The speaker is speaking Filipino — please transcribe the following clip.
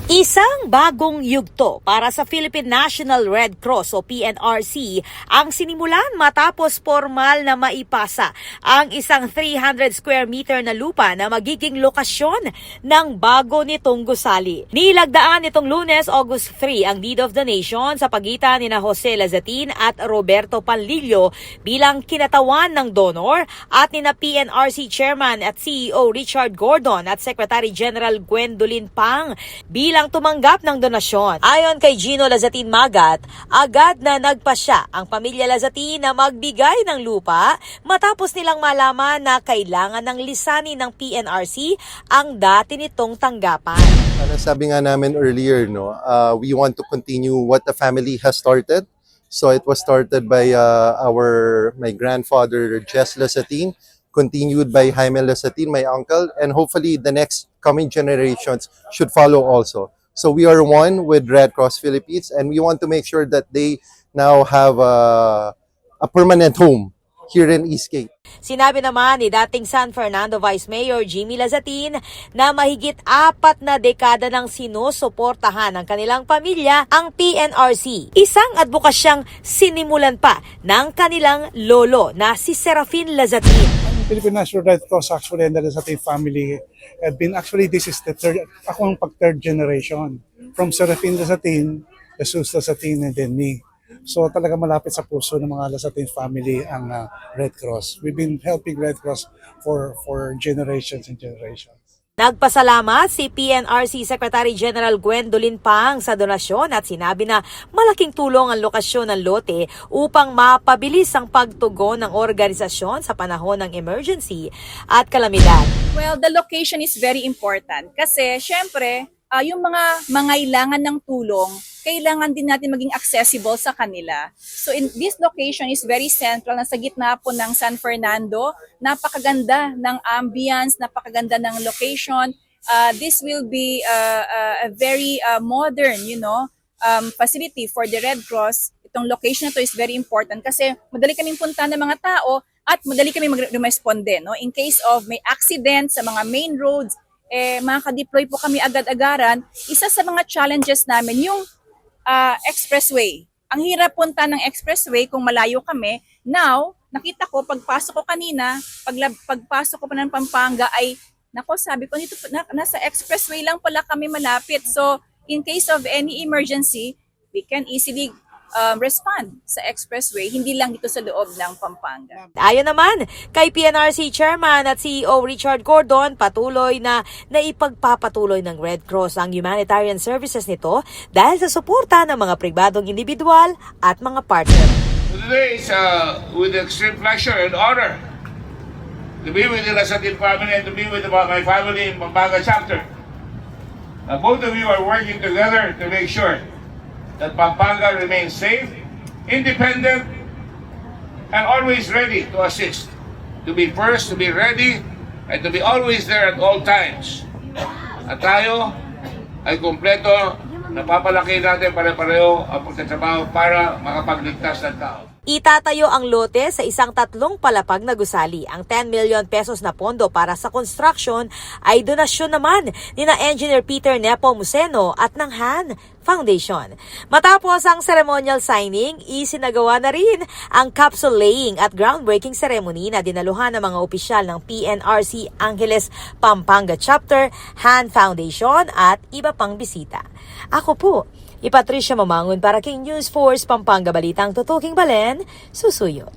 Isang bagong yugto para sa Philippine National Red Cross o PNRC ang sinimulan matapos formal na maipasa ang isang 300 square meter na lupa na magiging lokasyon ng bago nitong gusali. Nilagdaan nitong Lunes, August 3 ang Deed of Donation sa pagitan ni Jose Lazatin at Roberto Panlilio bilang kinatawan ng donor at ni PNRC Chairman at CEO Richard Gordon at Secretary General Gwendolyn Pang bilang tumanggap ng donasyon. Ayon kay Gino Lazatin Magat, agad na nagpasya ang pamilya Lazatin na magbigay ng lupa matapos nilang malaman na kailangan ng lisanin ng PNRC ang dati nitong tanggapan. Sabi nga namin earlier, we want to continue what the family has started. So it was started by my grandfather Jess Lazatin, continued by Jaime Lazatin, my uncle, and hopefully the next coming generations should follow also. So we are one with Red Cross Philippines, and we want to make sure that they now have a permanent home here in Eastgate. Sinabi naman ni dating San Fernando Vice Mayor Jimmy Lazatin na mahigit 4 na dekada nang sinusuportahan ng kanilang pamilya ang PNRC. Isang advokasyang sinimulan pa ng kanilang lolo na si Serafin Lazatin. Philippine National Red Cross actually and the Lazatin family have been this is the ako ang third generation. From Serafin Lazatin, Jesus Lazatin, and then me. So talaga malapit sa puso ng mga Lazatin family ang Red Cross. We've been helping Red Cross for generations and generations. Nagpasalamat si PNRC Secretary General Gwendolyn Pang sa donasyon at sinabi na malaking tulong ang lokasyon ng lote upang mapabilis ang pagtugon ng organisasyon sa panahon ng emergency at kalamidad. Well, the location is very important kasi syempre yung mga mangailangan ng tulong, kailangan din natin maging accessible sa kanila. So this location is very central, nasa gitna po ng San Fernando. Napakaganda ng ambience, napakaganda ng location. This will be a very modern, facility for the Red Cross. Itong location na to is very important kasi madali kaming punta ng mga tao at madali kaming mag-responde. In case of may accident sa mga main roads, makaka-deploy po kami agad-agaran. Isa sa mga challenges namin yung expressway. Ang hirap punta ng expressway kung malayo kami. Now, nakita ko, pagpasok ko kanina, pagpasok ko pa ng Pampanga ay, sabi ko, nasa expressway lang pala kami malapit. So, in case of any emergency, we can easily respond sa expressway, hindi lang dito sa loob ng Pampanga. Ayon naman kay PNRC Chairman at CEO Richard Gordon, patuloy na naipagpapatuloy ng Red Cross ang humanitarian services nito dahil sa suporta ng mga pribadong individual at mga partner. Today is with extreme pleasure and honor to be with the Lazatin family and to be with my family in Pampanga chapter. Both of you are working together to make sure that Pampanga remains safe, independent, and always ready to assist. To be first, to be ready, and to be always there at all times. At tayo ay kumpleto, napapalaki natin pare-pareho ang pagtatrabaho para makapagligtas ng tao. Itatayo ang lote sa isang 3 palapag na gusali. Ang 10 million pesos na pondo para sa construction ay donasyon naman ni Engineer Peter Nepo Museno at ng Han Foundation. Matapos ang ceremonial signing, isinagawa na rin ang capsule laying at groundbreaking ceremony na dinaluhan ng mga opisyal ng PNRC Angeles Pampanga Chapter, Han Foundation at iba pang bisita. Ako po, Patricia Mamangon para King News Force Pampanga Balitang Tutuking Balen, susuyo.